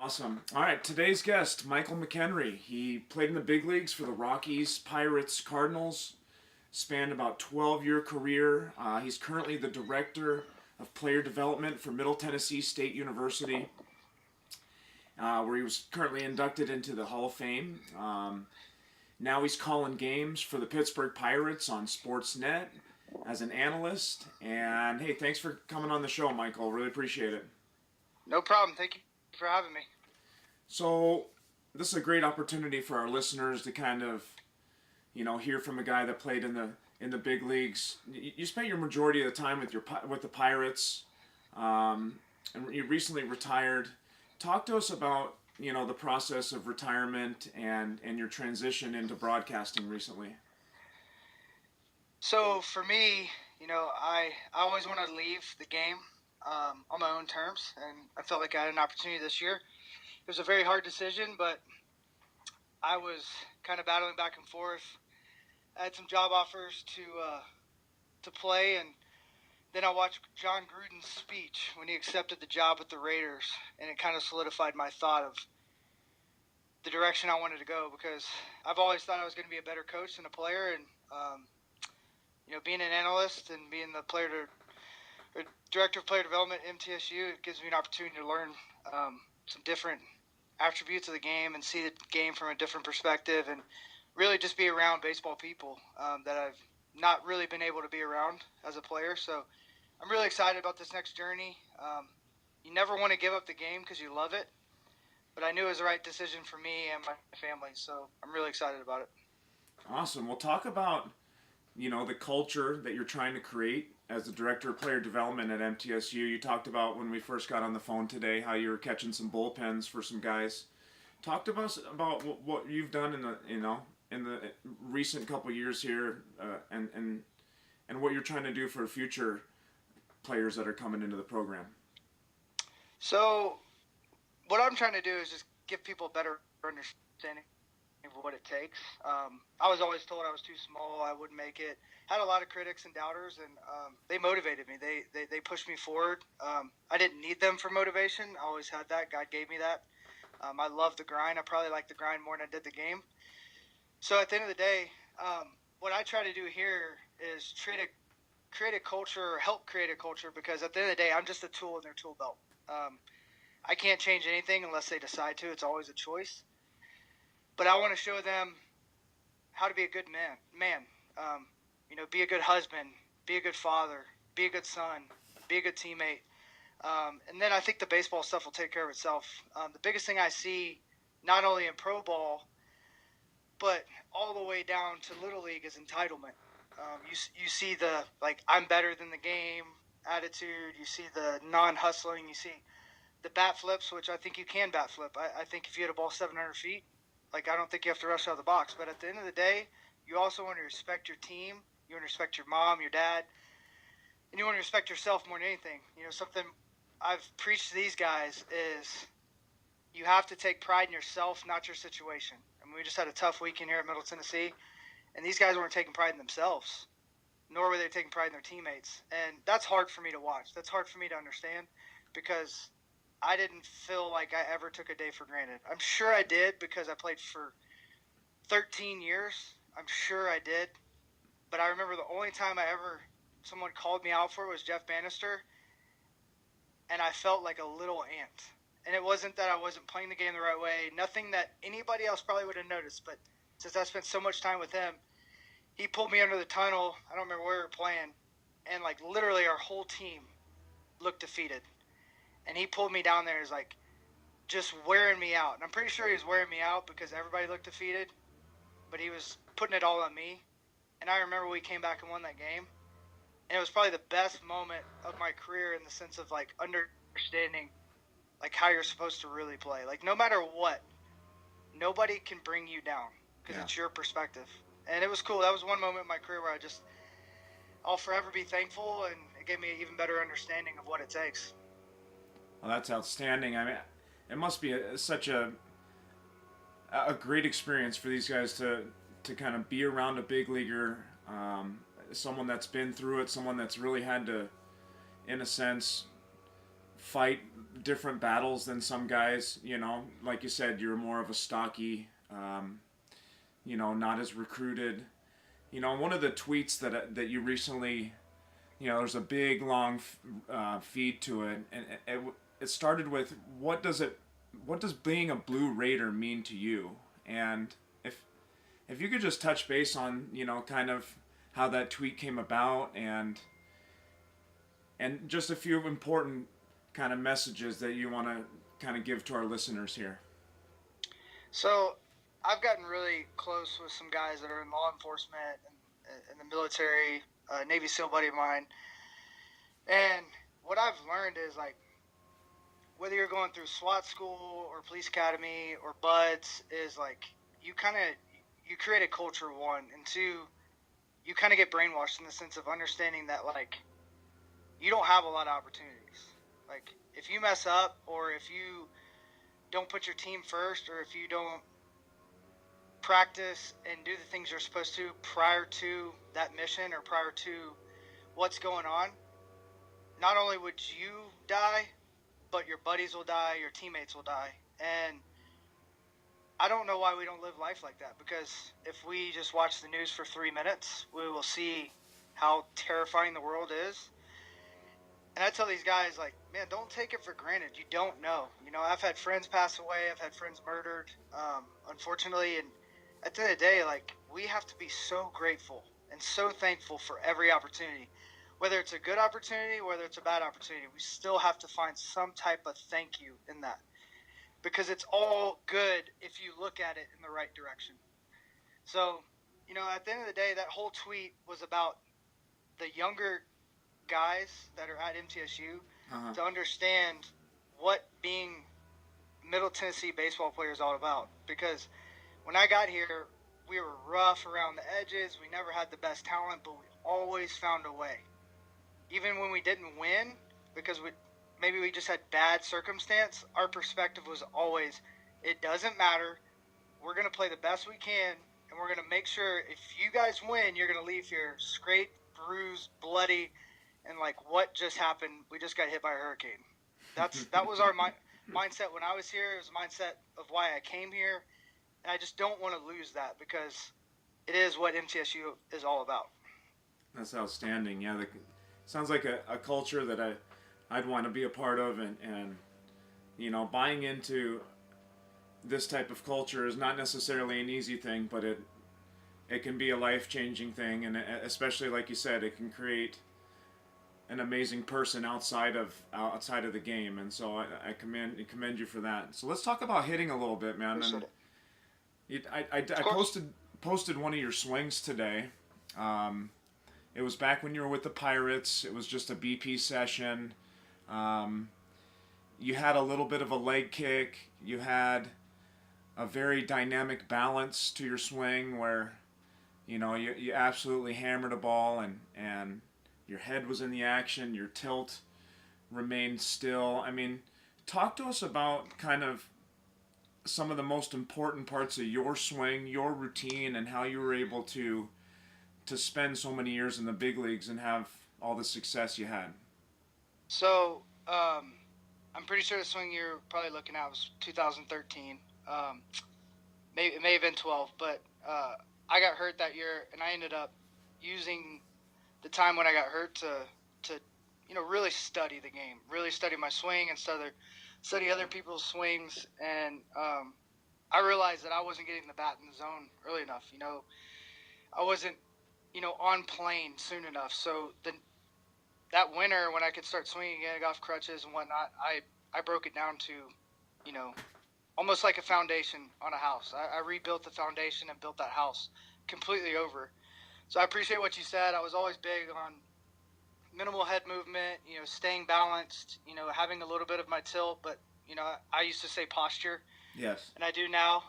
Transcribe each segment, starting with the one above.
Awesome. All right, today's guest, Michael McKenry. He played in the big leagues for the Rockies, Pirates, Cardinals, spanned about 12-year career. He's currently the director of player development for Middle Tennessee State University, where he was currently inducted into the Hall of Fame. Now he's calling games for the Pittsburgh Pirates on Sportsnet as an analyst. And hey, thanks for coming on the show, Michael. Really appreciate it. No problem. Thank you for having me. So this is a great opportunity for our listeners to kind of, hear from a guy that played in the big leagues. You spent your majority of the time with the Pirates, and you recently retired. Talk to us about the process of retirement and your transition into broadcasting recently. So for me, I always wanted to leave the game on my own terms, and I felt like I had an opportunity this year. It was a very hard decision, but I was kind of battling back and forth. I had some job offers to play, and then I watched John Gruden's speech when he accepted the job with the Raiders, and it kind of solidified my thought of the direction I wanted to go, because I've always thought I was going to be a better coach than a player, and being an analyst and being the director of player development at MTSU, it gives me an opportunity to learn some different attributes of the game and see the game from a different perspective, and really just be around baseball people that I've not really been able to be around as a player. So I'm really excited about this next journey. You never want to give up the game because you love it, but I knew it was the right decision for me and my family, so I'm really excited about it. Awesome. We'll talk about the culture that you're trying to create as the director of player development at MTSU. You talked about when we first got on the phone today how you were catching some bullpens for some guys. Talk to us about what you've done in the recent couple years here, and what you're trying to do for future players that are coming into the program. So what I'm trying to do is just give people a better understanding of what it takes. I was always told I was too small, I wouldn't make it. Had a lot of critics and doubters, and they motivated me. They pushed me forward. I didn't need them for motivation. I always had that. God gave me that. I love the grind. I probably like the grind more than I did the game. So at the end of the day, what I try to do here is create a culture, or help create a culture, because at the end of the day, I'm just a tool in their tool belt. I can't change anything unless they decide to. It's always a choice. But I want to show them how to be a good man. Be a good husband, be a good father, be a good son, be a good teammate. And then I think the baseball stuff will take care of itself. The biggest thing I see, not only in pro ball, but all the way down to Little League, is entitlement. You see the, I'm better than the game attitude. You see the non-hustling. You see the bat flips, which I think you can bat flip. I think if you hit a ball 700 feet, I don't think you have to rush out of the box. But at the end of the day, you also want to respect your team. You want to respect your mom, your dad, and you want to respect yourself more than anything. Something I've preached to these guys is you have to take pride in yourself, not your situation. I mean, we just had a tough weekend here at Middle Tennessee, and these guys weren't taking pride in themselves, nor were they taking pride in their teammates. And that's hard for me to watch. That's hard for me to understand, because I didn't feel like I ever took a day for granted. I'm sure I did, because I played for 13 years. I'm sure I did. But I remember the only time someone called me out for it was Jeff Bannister, and I felt like a little ant. And it wasn't that I wasn't playing the game the right way, nothing that anybody else probably would have noticed, but since I spent so much time with him, he pulled me under the tunnel. I don't remember where we were playing, and literally our whole team looked defeated. And he pulled me down there, and was just wearing me out. And I'm pretty sure he was wearing me out because everybody looked defeated, but he was putting it all on me. And I remember we came back and won that game. And it was probably the best moment of my career, in the sense of understanding how you're supposed to really play. No matter what, nobody can bring you down, because It's your perspective. And it was cool. That was one moment in my career where I'll forever be thankful, and it gave me an even better understanding of what it takes. Well, that's outstanding. I mean, it must be such a great experience for these guys to kind of be around a big leaguer, someone that's been through it, someone that's really had to, in a sense, fight different battles than some guys. You know, like you said, you're more of a stocky, not as recruited. One of the tweets that you recently, there's a big long feed to it, and it started with what does being a Blue Raider mean to you? And if you could just touch base on kind of how that tweet came about, and just a few important kind of messages that you want to kind of give to our listeners here. So I've gotten really close with some guys that are in law enforcement and in the military, Navy SEAL buddy of mine. And what I've learned is, like, whether you're going through SWAT school or police academy or buds, is like you create a culture, one, and two, you kind of get brainwashed in the sense of understanding that, like, you don't have a lot of opportunities. Like, if you mess up, or if you don't put your team first, or if you don't practice and do the things you're supposed to prior to that mission or prior to what's going on, not only would you die, but your buddies will die, your teammates will die. And I don't know why we don't live life like that, because if we just watch the news for 3 minutes, we will see how terrifying the world is. And I tell these guys, like, man, don't take it for granted. You don't know. I've had friends pass away. I've had friends murdered, unfortunately. And at the end of the day, like, we have to be so grateful and so thankful for every opportunity. Whether it's a good opportunity, whether it's a bad opportunity, we still have to find some type of thank you in that. Because it's all good if you look at it in the right direction. So, at the end of the day, that whole tweet was about the younger guys that are at MTSU to understand what being Middle Tennessee baseball player is all about. Because when I got here, we were rough around the edges. We never had the best talent, but we always found a way. Even when we didn't win, because maybe we just had bad circumstance, our perspective was always, it doesn't matter. We're going to play the best we can, and we're going to make sure if you guys win, you're going to leave here scraped, bruised, bloody, and like, what just happened? We just got hit by a hurricane. That was our mindset when I was here. It was a mindset of why I came here, and I just don't want to lose that, because it is what MTSU is all about. That's outstanding. Yeah, sounds like a culture that I'd want to be a part of, and buying into this type of culture is not necessarily an easy thing, but it can be a life-changing thing, and especially, like you said, it can create an amazing person outside of the game. And so I commend you for that. So let's talk about hitting a little bit, man. I posted one of your swings today. It was back when you were with the Pirates. It was just a BP session. You had a little bit of a leg kick. You had a very dynamic balance to your swing where, you absolutely hammered a ball, and your head was in the action. Your tilt remained still. I mean, talk to us about kind of some of the most important parts of your swing, your routine, and how you were able to spend so many years in the big leagues and have all the success you had. So, I'm pretty sure the swing you're probably looking at was 2013. It may have been 12, but I got hurt that year, and I ended up using the time when I got hurt to really study the game, really study my swing, and study other people's swings. And I realized that I wasn't getting the bat in the zone early enough. I wasn't on plane soon enough. So that winter, when I could start swinging again, I got off crutches and whatnot, I broke it down to, almost like a foundation on a house. I rebuilt the foundation and built that house completely over. So I appreciate what you said. I was always big on minimal head movement, staying balanced, having a little bit of my tilt, but, I used to say posture. Yes. And I do now.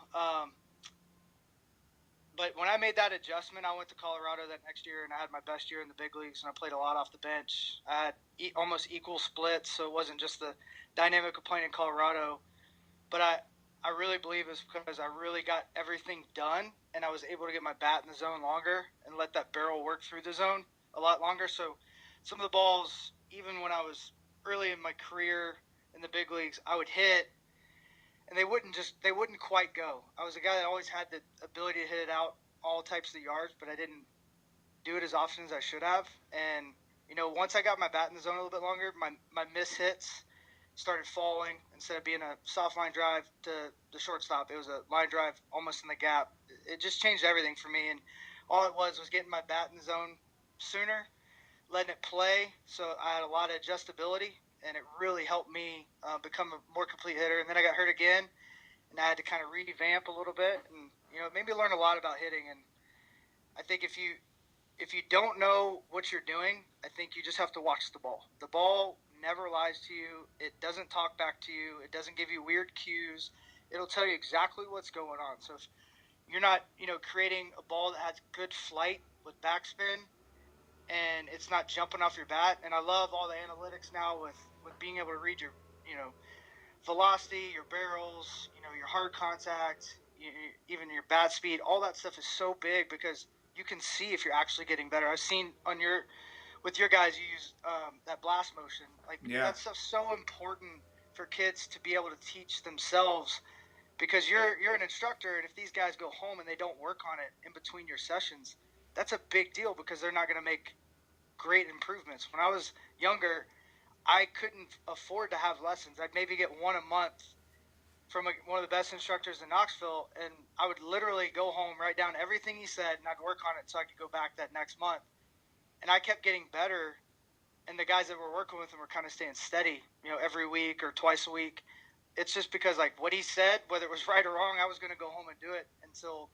But when I made that adjustment, I went to Colorado that next year, and I had my best year in the big leagues, and I played a lot off the bench. I had almost equal splits, so it wasn't just the dynamic of playing in Colorado. But I really believe it's because I really got everything done, and I was able to get my bat in the zone longer and let that barrel work through the zone a lot longer. So some of the balls, even when I was early in my career, in the big leagues, I would hit, and they wouldn't quite go. I was a guy that always had the ability to hit it out all types of yards, but I didn't do it as often as I should have. And once I got my bat in the zone a little bit longer, my miss hits started falling. Instead of being a soft line drive to the shortstop, it was a line drive almost in the gap. It just changed everything for me. And all it was getting my bat in the zone sooner, letting it play. So I had a lot of adjustability, and it really helped me become a more complete hitter. And then I got hurt again, and I had to kind of revamp a little bit, and it made me learn a lot about hitting. And I think if you don't know what you're doing, I think you just have to watch the ball. The ball never lies to you. It doesn't talk back to you. It doesn't give you weird cues. It'll tell you exactly what's going on. So if you're not, creating a ball that has good flight with backspin, and it's not jumping off your bat. And I love all the analytics now with being able to read your, velocity, your barrels, your hard contact, even your bat speed. All that stuff is so big because you can see if you're actually getting better. I've seen with your guys, you use that blast motion. Like that stuff's so important for kids to be able to teach themselves, because you're an instructor, and if these guys go home and they don't work on it in between your sessions, that's a big deal because they're not going to make great improvements. When I was younger, I couldn't afford to have lessons. I'd maybe get one a month from one of the best instructors in Knoxville, and I would literally go home, write down everything he said, and I'd work on it so I could go back that next month. And I kept getting better, and the guys that were working with him were kind of staying steady, every week or twice a week. It's just because, like, what he said, whether it was right or wrong, I was going to go home and do it until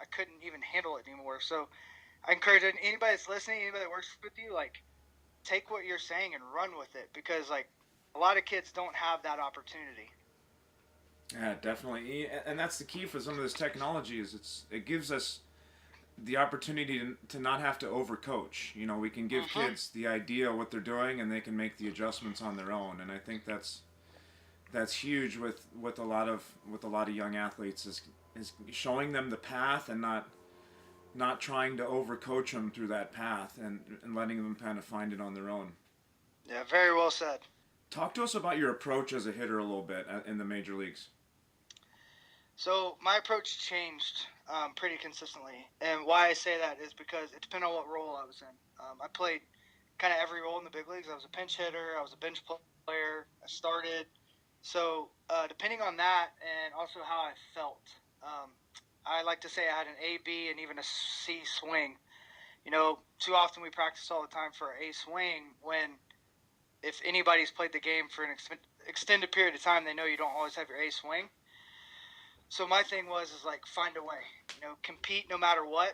I couldn't even handle it anymore. So I encourage anybody that's listening, anybody that works with you, like, take what you're saying and run with it, because, like, a lot of kids don't have that opportunity. Yeah, definitely. And that's the key for some of this technology is it gives us the opportunity to not have to overcoach. We can give kids the idea of what they're doing, and they can make the adjustments on their own. And I think that's huge with a lot of young athletes is showing them the path and not trying to overcoach them through that path, and letting them kind of find it on their own. Yeah, very well said. Talk to us about your approach as a hitter a little bit in the major leagues. So my approach changed pretty consistently, and why I say that is because it depended on what role I was in. I played kind of every role in the big leagues. I was a pinch hitter, I was a bench player, I started. So depending on that, and also how I felt, I like to say I had an A, B, and even a C swing. Too often we practice all the time for an A swing, when if anybody's played the game for an extended period of time, they know you don't always have your A swing. So my thing is like, find a way, compete no matter what.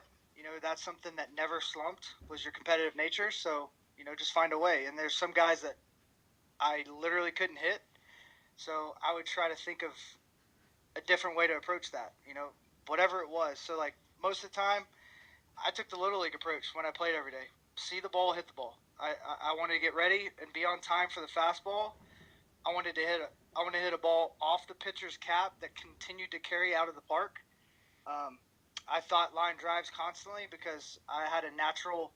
That's something that never slumped, was your competitive nature. So, just find a way. And there's some guys that I literally couldn't hit. So I would try to think of a different way to approach that, whatever it was. So, like, most of the time I took the Little League approach when I played every day. See the ball, hit the ball. I wanted to get ready and be on time for the fastball. I wanted to hit a ball off the pitcher's cap that continued to carry out of the park. I thought line drives constantly because I had a natural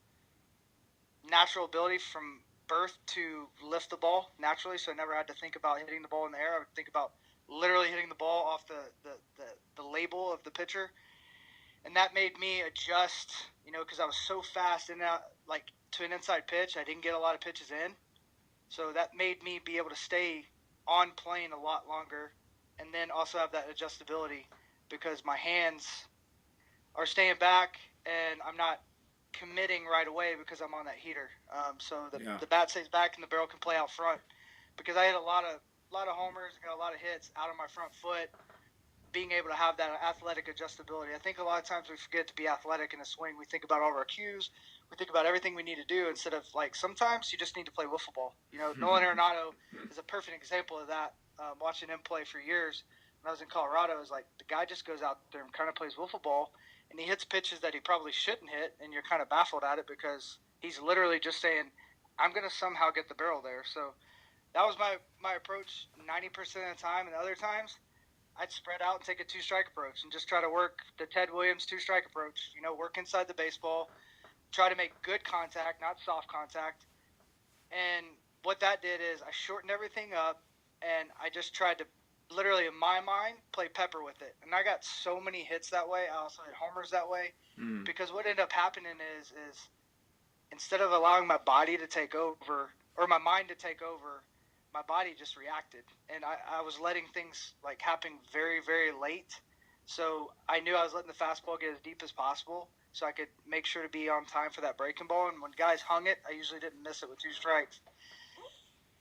ability from birth to lift the ball naturally, so I never had to think about hitting the ball in the air. I would think about literally hitting the ball off the label of the pitcher. And that made me adjust, because I was so fast in that, like, to an inside pitch. I didn't get a lot of pitches in. So that made me be able to stay on plane a lot longer, and then also have that adjustability because my hands are staying back and I'm not committing right away because I'm on that heater. So the bat stays back and the barrel can play out front, because I had a lot of homers, got a lot of hits out of my front foot. Being able to have that athletic adjustability. I think a lot of times we forget to be athletic in a swing. We think about all of our cues. We think about everything we need to do instead of, like, sometimes you just need to play wiffle ball. Nolan Arenado is a perfect example of that. Watching him play for years when I was in Colorado, it was like the guy just goes out there and kind of plays wiffle ball, and he hits pitches that he probably shouldn't hit, and you're kind of baffled at it because he's literally just saying, I'm going to somehow get the barrel there. So that was my approach 90% of the time, and other times I'd spread out and take a two-strike approach and just try to work the Ted Williams two-strike approach. Work inside the baseball, try to make good contact, not soft contact. And what that did is I shortened everything up, and I just tried to literally in my mind play pepper with it, and I got so many hits that way. I also hit homers that way Mm. because what ended up happening is instead of allowing my body to take over or my mind to take over, my body just reacted, and I was letting things like happen very very late. So I knew I was letting the fastball get as deep as possible, so I could make sure to be on time for that breaking ball. And when guys hung it, I usually didn't miss it with 2 strikes.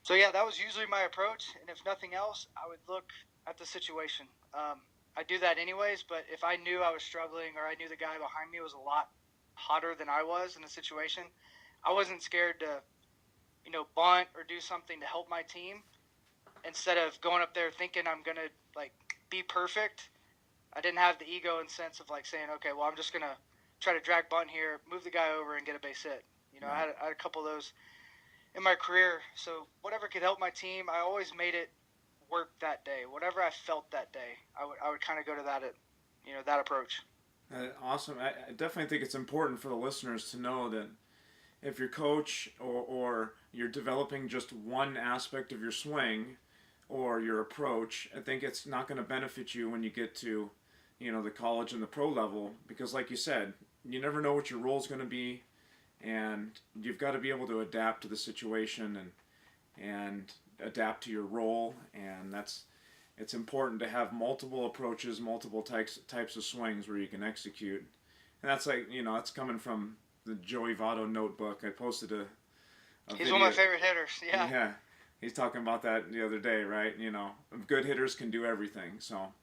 So yeah, that was usually my approach. And if nothing else, I would look at the situation. I do that anyways, but if I knew I was struggling or I knew the guy behind me was a lot hotter than I was in a situation, I wasn't scared to, bunt or do something to help my team instead of going up there thinking I'm gonna like be perfect. I didn't have the ego and sense of like saying, okay, well I'm just gonna try to drag bunt here, move the guy over, and get a base hit. Right. I had a couple of those in my career. So whatever could help my team, I always made it work that day. Whatever I felt that day, I would kind of go to that approach. Awesome. I definitely think it's important for the listeners to know that if your coach or you're developing just one aspect of your swing or your approach, I think it's not going to benefit you when you get to, the college and the pro level, because like you said, you never know what your role is going to be, and you've got to be able to adapt to the situation and adapt to your role, and it's important to have multiple approaches, multiple types of swings where you can execute. And that's like, that's coming from the Joey Votto notebook. I posted a He's video. one of my favorite hitters. Yeah. Yeah. He's talking about that the other day, right? Good hitters can do everything. So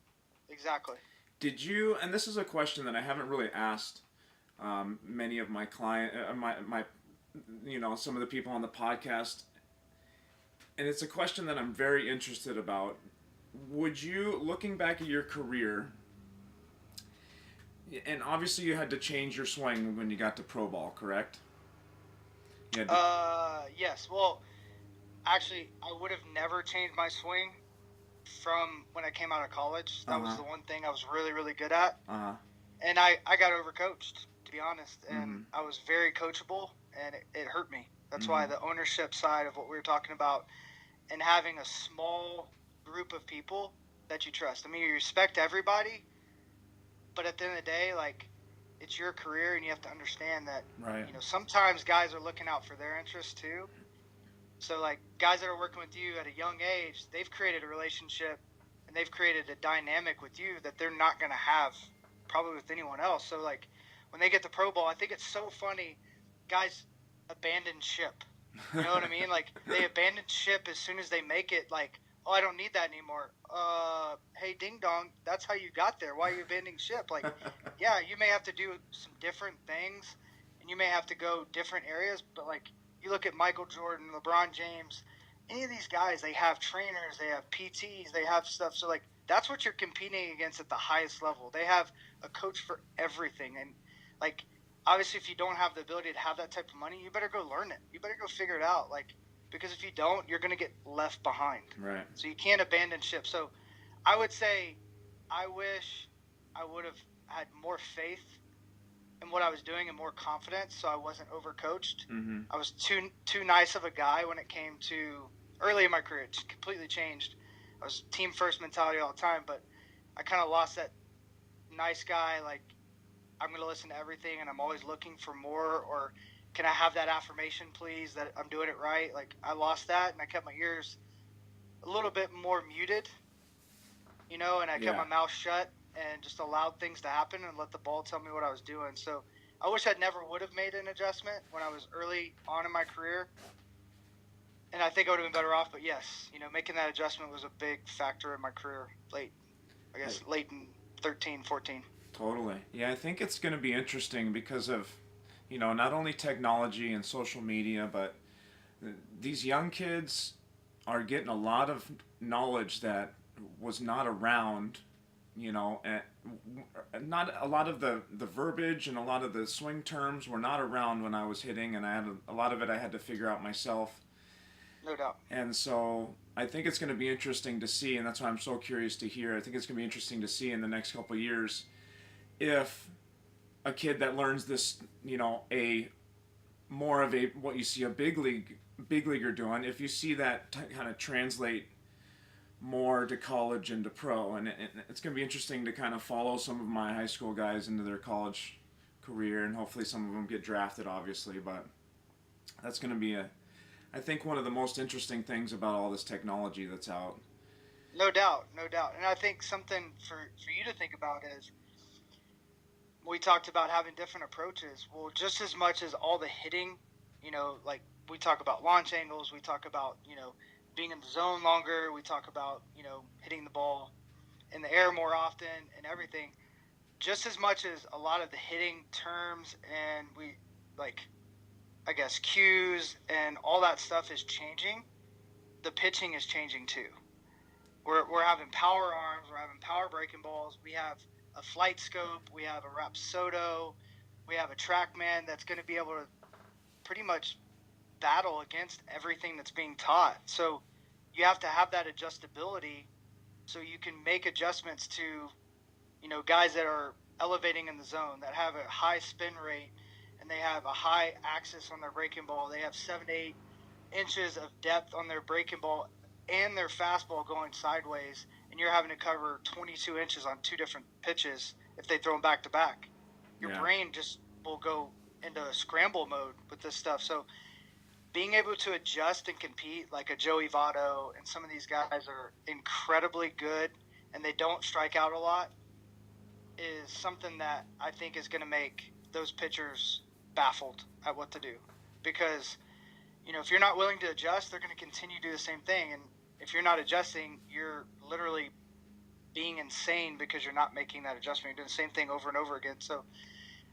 Exactly. did you, and this is a question that I haven't really asked many of my some of the people on the podcast, and it's a question that I'm very interested about. Would you, looking back at your career, and obviously you had to change your swing when you got to pro ball, correct? You had to, Yes. Well, actually, I would have never changed my swing from when I came out of college. That was uh-huh, the one thing I was really, really good at. uh-huh, And I got overcoached, to be honest. mm-hmm, And I was very coachable, and it hurt me. That's mm-hmm, why the ownership side of what we were talking about and having a small group of people that you trust. I mean, you respect everybody, but at the end of the day, like, it's your career, and you have to understand that, right, sometimes guys are looking out for their interests too. So, like, guys that are working with you at a young age, they've created a relationship and they've created a dynamic with you that they're not going to have probably with anyone else. So, like, when they get the pro ball, I think it's so funny. Guys abandon ship. You know what I mean? Like, they abandon ship as soon as they make it. Like, oh, I don't need that anymore. Hey, ding dong, that's how you got there. Why are you abandoning ship? Like, yeah, you may have to do some different things, and you may have to go different areas. But like, you look at Michael Jordan, LeBron James, any of these guys, they have trainers, they have PTs, they have stuff. So like, that's what you're competing against at the highest level. They have a coach for everything, and like, obviously, if you don't have the ability to have that type of money, you better go learn it. You better go figure it out. Like, because if you don't, you're going to get left behind. right, So you can't abandon ship. So I would say I wish I would have had more faith in what I was doing and more confidence, so I wasn't overcoached. mm-hmm, I was too nice of a guy when it came to early in my career. It just completely changed. I was team first mentality all the time, but I kind of lost that nice guy, like, I'm going to listen to everything and I'm always looking for more, or can I have that affirmation, please, that I'm doing it right? Like, I lost that, and I kept my ears a little bit more muted, and I kept yeah, my mouth shut and just allowed things to happen and let the ball tell me what I was doing. So I wish I never would have made an adjustment when I was early on in my career, and I think I would have been better off. But yes, making that adjustment was a big factor in my career late in 13, 14. totally. Yeah, I think it's going to be interesting because of, not only technology and social media, but these young kids are getting a lot of knowledge that was not around, and not a lot of the verbiage and a lot of the swing terms were not around when I was hitting, and I had a lot of it I had to figure out myself. No doubt. And so I think it's going to be interesting to see, and that's why I'm so curious to hear. I think it's going to be interesting to see in the next couple of years if a kid that learns this, a more of what you see a big leaguer doing, if you see that kind of translate more to college and to pro, and it's going to be interesting to kind of follow some of my high school guys into their college career, and hopefully some of them get drafted, obviously. But that's going to be I think one of the most interesting things about all this technology that's out. No doubt, no doubt. And I think something for you to think about is we talked about having different approaches. Well, just as much as all the hitting, like we talk about launch angles, we talk about, being in the zone longer, we talk about, hitting the ball in the air more often and everything. Just as much as a lot of the hitting terms and like, I guess, cues and all that stuff is changing, the pitching is changing too. We're having power arms, we're having power breaking balls, we have a flight scope, we have a Rapsodo, we have a TrackMan that's going to be able to pretty much battle against everything that's being taught. So you have to have that adjustability so you can make adjustments to, guys that are elevating in the zone, that have a high spin rate, and they have a high axis on their breaking ball. They have 7 to 8 inches of depth on their breaking ball and their fastball going sideways, and you're having to cover 22 inches on 2 different pitches if they throw them back to back. Your brain just will go into scramble mode with this stuff. So being able to adjust and compete like a Joey Votto and some of these guys are incredibly good and they don't strike out a lot is something that I think is going to make those pitchers baffled at what to do. Because, if you're not willing to adjust, they're going to continue to do the same thing. And if you're not adjusting, you're literally being insane because you're not making that adjustment. You're doing the same thing over and over again. So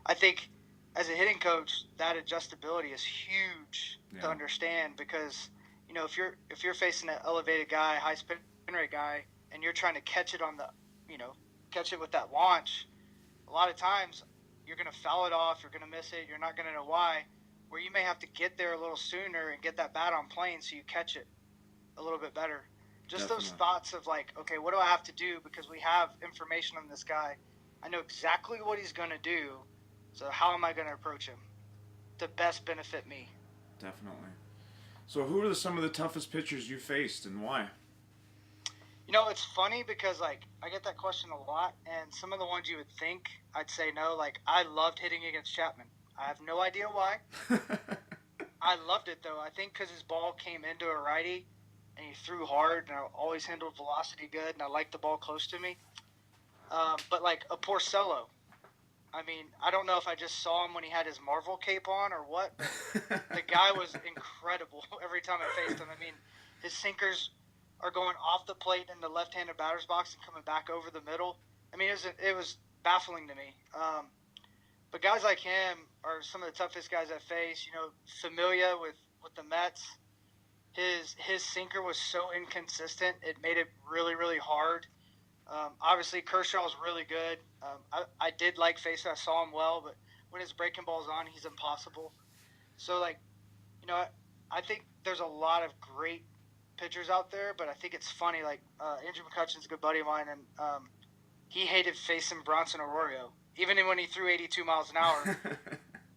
I think as a hitting coach, that adjustability is huge to understand because, if you're facing an elevated guy, high spin rate guy, and you're trying to catch it on the, catch it with that launch, a lot of times you're going to foul it off, you're going to miss it, you're not going to know why, where you may have to get there a little sooner and get that bat on plane so you catch it a little bit better. Just Definitely. Those thoughts of like, okay, what do I have to do because we have information on this guy. I know exactly what he's going to do, so how am I going to approach him to best benefit me? Definitely. So who are some of the toughest pitchers you faced and why? It's funny because, like, I get that question a lot, and some of the ones you would think I'd say no. Like, I loved hitting against Chapman. I have no idea why. I loved it, though. I think because his ball came into a righty, and he threw hard, and I always handled velocity good, and I liked the ball close to me. But, like, a Porcello. I mean, I don't know if I just saw him when he had his Marvel cape on or what, but the guy was incredible every time I faced him. I mean, his sinkers are going off the plate in the left-handed batter's box and coming back over the middle. I mean, it was baffling to me. But guys like him are some of the toughest guys I face. Familia with the Mets, his sinker was so inconsistent, it made it really, really hard. Obviously, Kershaw's really good. I did like facing. I saw him well, but when his breaking ball's on, he's impossible. So, like, I think there's a lot of great pitchers out there, but I think it's funny. Like, Andrew McCutcheon's a good buddy of mine, and he hated facing Bronson Arroyo. Even when he threw 82 miles an hour,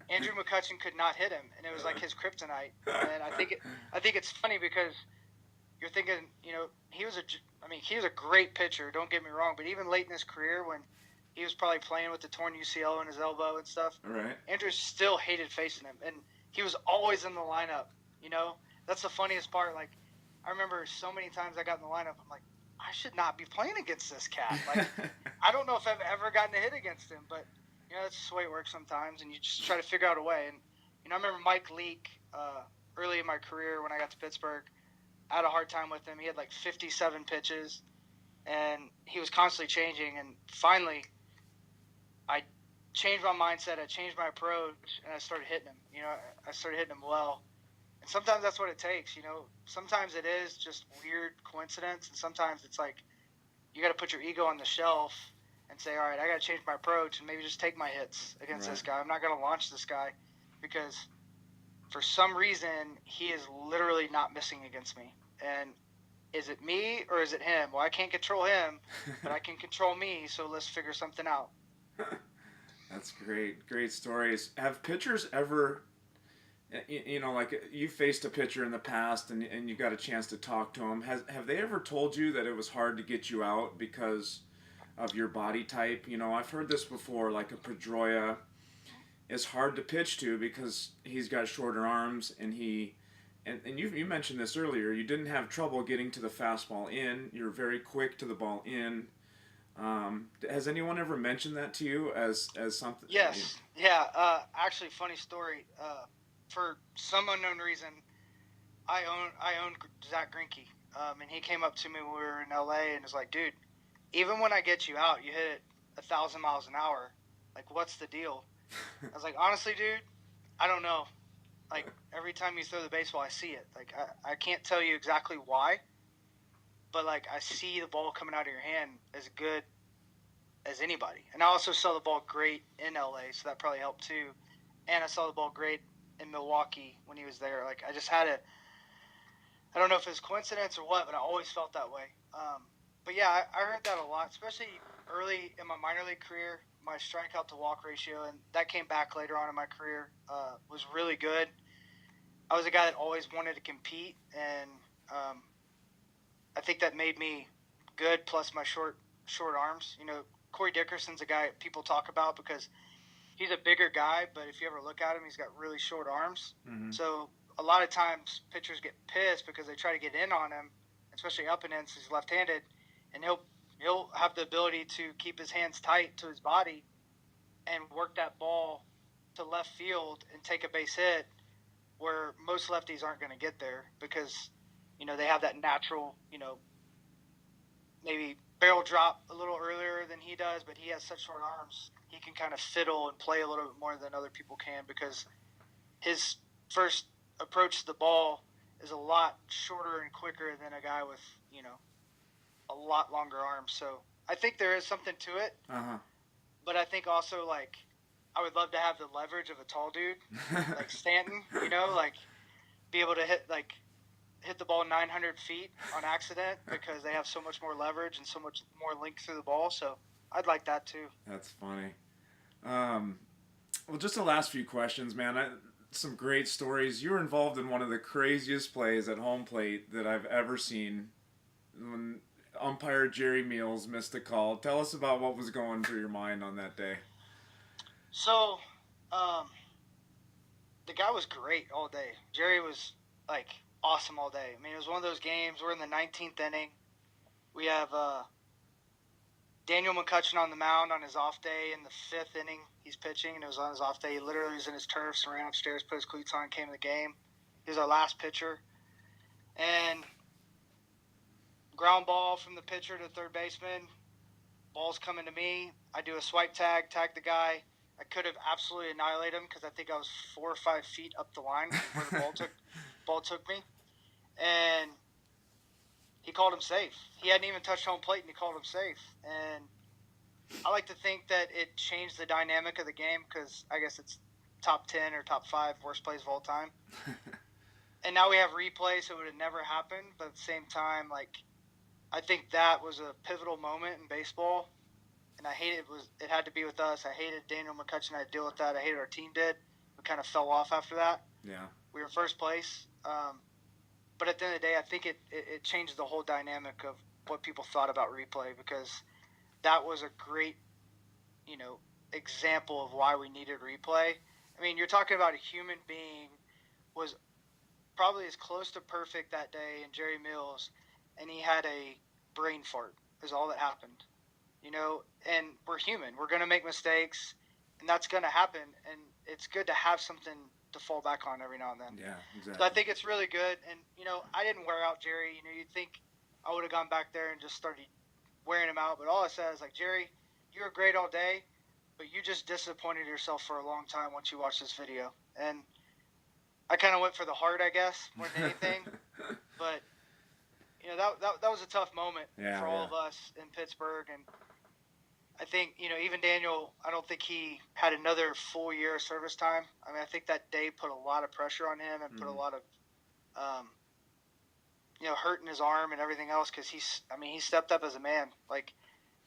Andrew McCutcheon could not hit him, and it was like his kryptonite. And I think it's funny because you're thinking, he was a great pitcher. Don't get me wrong, but even late in his career, when he was probably playing with the torn UCL in his elbow and stuff, right. Andrew still hated facing him, and he was always in the lineup. That's the funniest part. Like, I remember so many times I got in the lineup, I'm like, I should not be playing against this cat. Like, I don't know if I've ever gotten a hit against him, but that's just the way it works sometimes, and you just try to figure out a way. And I remember Mike Leake early in my career when I got to Pittsburgh. I had a hard time with him. He had like 57 pitches, and he was constantly changing. And finally, I changed my mindset. I changed my approach, and I started hitting him. I started hitting him well. And sometimes that's what it takes. Sometimes it is just weird coincidence, and sometimes it's like you got to put your ego on the shelf and say, all right, I got to change my approach and maybe just take my hits against this guy. I'm not going to launch this guy because for some reason he is literally not missing against me. And is it me or is it him? Well, I can't control him, but I can control me, so let's figure something out. That's great. Great stories. Have pitchers ever You know, like you faced a pitcher in the past, and you got a chance to talk to him. Have they ever told you that it was hard to get you out because of your body type? You know, I've heard this before. Like a Pedroia is hard to pitch to because he's got shorter arms, and you mentioned this earlier. You didn't have trouble getting to the fastball in. You're very quick to the ball in. Has anyone ever mentioned that to you as something? Yes. Yeah. Actually, funny story. For some unknown reason, I own Zach Greinke. And he came up to me when we were in LA and was like, dude, even when I get you out, you hit it 1,000 miles an hour. Like, what's the deal? I was like, honestly, dude, I don't know. Like, every time you throw the baseball, I see it. Like, I can't tell you exactly why, but like, I see the ball coming out of your hand as good as anybody. And I also saw the ball great in LA, so that probably helped too. And I saw the ball great in Milwaukee when he was there. Like, I just had I don't know if it's coincidence or what, but I always felt that way. But yeah, I heard that a lot, especially early in my minor league career. My strikeout to walk ratio, and that came back later on in my career, was really good. I was a guy that always wanted to compete, and I think that made me good. Plus my short arms. You know, Corey Dickerson's a guy people talk about because he's a bigger guy, but if you ever look at him, he's got really short arms. Mm-hmm. So a lot of times pitchers get pissed because they try to get in on him, especially up and in since he's left-handed, and he'll have the ability to keep his hands tight to his body and work that ball to left field and take a base hit where most lefties aren't going to get there because they have that natural, maybe barrel drop a little earlier than he does, but he has such short arms. He can kind of fiddle and play a little bit more than other people can because his first approach to the ball is a lot shorter and quicker than a guy with, a lot longer arms. So I think there is something to it. Uh-huh. But I think also, like, I would love to have the leverage of a tall dude like Stanton, like be able to hit the ball 900 feet on accident because they have so much more leverage and so much more length through the ball. So I'd like that too. That's funny. Well, just the last few questions, man. Some great stories. You were involved in one of the craziest plays at home plate that I've ever seen. When umpire Jerry Meals missed a call. Tell us about what was going through your mind on that day. So, the guy was great all day. Jerry was like awesome all day. I mean, it was one of those games. We're in the 19th inning. We have Daniel McCutcheon on the mound on his off day in the 5th inning. He's pitching, and it was on his off day. He literally was in his turfs, ran upstairs, put his cleats on, came to the game. He was our last pitcher. And ground ball from the pitcher to third baseman. Ball's coming to me. I do a swipe tag the guy. I could have absolutely annihilated him because I think I was 4 or 5 feet up the line where the ball took me. And he called him safe. He hadn't even touched home plate, and he called him safe. And I like to think that it changed the dynamic of the game because I guess it's top 10 or top 5 worst plays of all time. And now we have replay, so it would have never happened. But at the same time, like, I think that was a pivotal moment in baseball. And I hated it had to be with us. I hated Daniel McCutcheon. I had to deal with that. I hated our team did. We kind of fell off after that. Yeah. We were first place. But at the end of the day, I think it changed the whole dynamic of what people thought about replay because that was a great, example of why we needed replay. I mean, you're talking about a human being was probably as close to perfect that day in Jerry Mills, and he had a brain fart is all that happened. And we're human. We're going to make mistakes, and that's going to happen, and it's good to have something to fall back on every now and then. Yeah, exactly. So I think it's really good, and, I didn't wear out Jerry. You'd think I would have gone back there and just started wearing him out, but all I said is, like, Jerry, you were great all day, but you just disappointed yourself for a long time once you watched this video. And I kind of went for the heart, I guess, more than anything. But, that was a tough moment for all of us in Pittsburgh. And I think, even Daniel, I don't think he had another full year of service time. I mean, I think that day put a lot of pressure on him and put a lot of, hurt in his arm and everything else because he stepped up as a man. Like,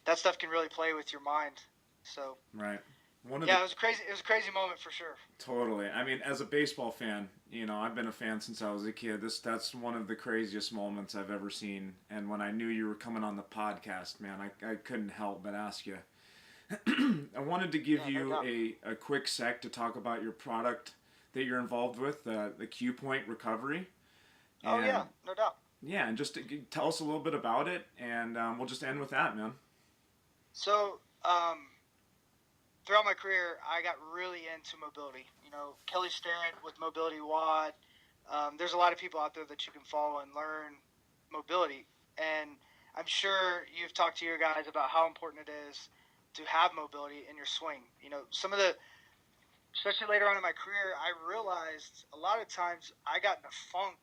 that stuff can really play with your mind. So, right. One of Yeah, the it was crazy. It was a crazy moment for sure. Totally. I mean, as a baseball fan, I've been a fan since I was a kid. That's one of the craziest moments I've ever seen. And when I knew you were coming on the podcast, man, I couldn't help but ask you. I wanted to give Yeah, no you doubt. a quick sec to talk about your product that you're involved with, the Q Point Recovery. Oh And yeah, no doubt. yeah, and just to tell us a little bit about it, and we'll just end with that, man. So throughout my career, I got really into mobility. Kelly Starrett with Mobility WOD. There's a lot of people out there that you can follow and learn mobility. And I'm sure you've talked to your guys about how important it is to have mobility in your swing. Some of the, especially later on in my career, I realized a lot of times I got in a funk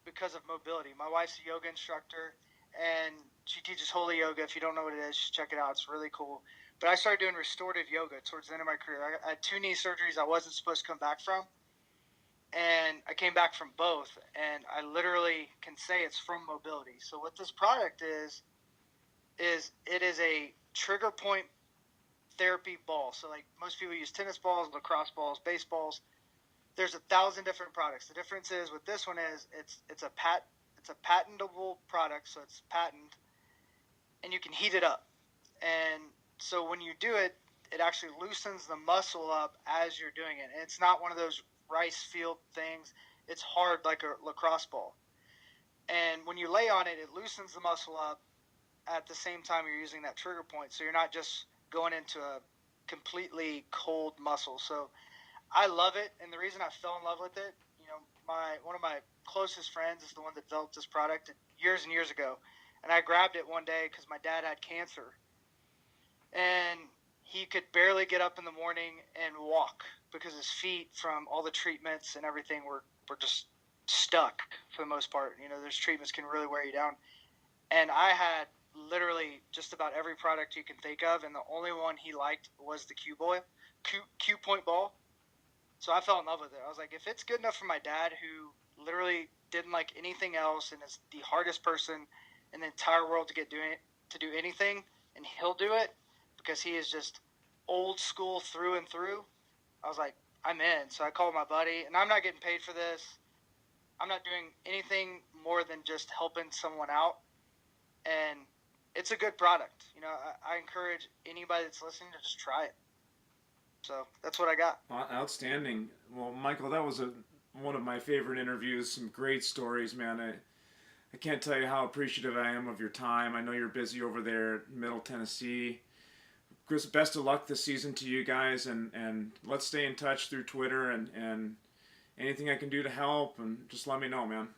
because of mobility. My wife's a yoga instructor, and she teaches holy yoga. If you don't know what it is, just check it out. It's really cool. But I started doing restorative yoga towards the end of my career. I had 2 knee surgeries I wasn't supposed to come back from, and I came back from both. And I literally can say it's from mobility. So what this product is it is a trigger point therapy ball. So like most people use tennis balls, lacrosse balls, baseballs. There's 1,000 different products. The difference is with this one is it's a patentable product, so it's patent, and you can heat it up. And so when you do it, it actually loosens the muscle up as you're doing it. And it's not one of those rice field things. It's hard like a lacrosse ball. And when you lay on it, it loosens the muscle up at the same time you're using that trigger point. So you're not just going into a completely cold muscle. So I love it, and the reason I fell in love with it, one of my closest friends is the one that developed this product years and years ago, and I grabbed it one day because my dad had cancer, and he could barely get up in the morning and walk because his feet, from all the treatments and everything, were just stuck for the most part. Those treatments can really wear you down, and I had literally just about every product you can think of, and the only one he liked was the Q Point ball. So I fell in love with it. I was like, if it's good enough for my dad, who literally didn't like anything else and is the hardest person in the entire world to do anything, and he'll do it because he is just old school through and through. I was like, I'm in. So I called my buddy, and I'm not getting paid for this. I'm not doing anything more than just helping someone out, and it's a good product. I encourage anybody that's listening to just try it. So that's what I got. Outstanding. Well, Michael, that was one of my favorite interviews. Some great stories, man. I can't tell you how appreciative I am of your time. I know you're busy over there at Middle Tennessee. Chris, best of luck this season to you guys, and let's stay in touch through Twitter, and anything I can do to help, and just let me know, man.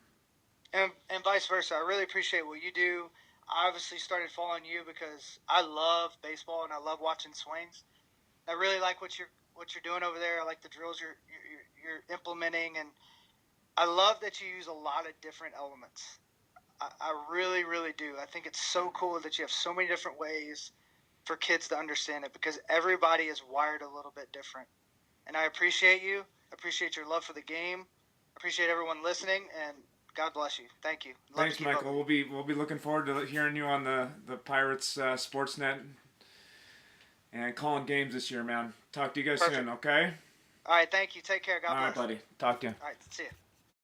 And vice versa. I really appreciate what you do. I obviously started following you because I love baseball and I love watching swings. I really like what you're doing over there. I like the drills you're implementing, and I love that you use a lot of different elements. I really, really do. I think it's so cool that you have so many different ways for kids to understand it because everybody is wired a little bit different. And I appreciate you. I appreciate your love for the game. I appreciate everyone listening, and God bless you. Thank you. Love to Thanks, keep up Michael. with We'll be looking forward to hearing you on the Pirates Sportsnet and calling games this year, man. Talk to you guys Perfect. soon, okay? All right, thank you. Take care. God All right, bless. buddy. Talk to you. All right, see you.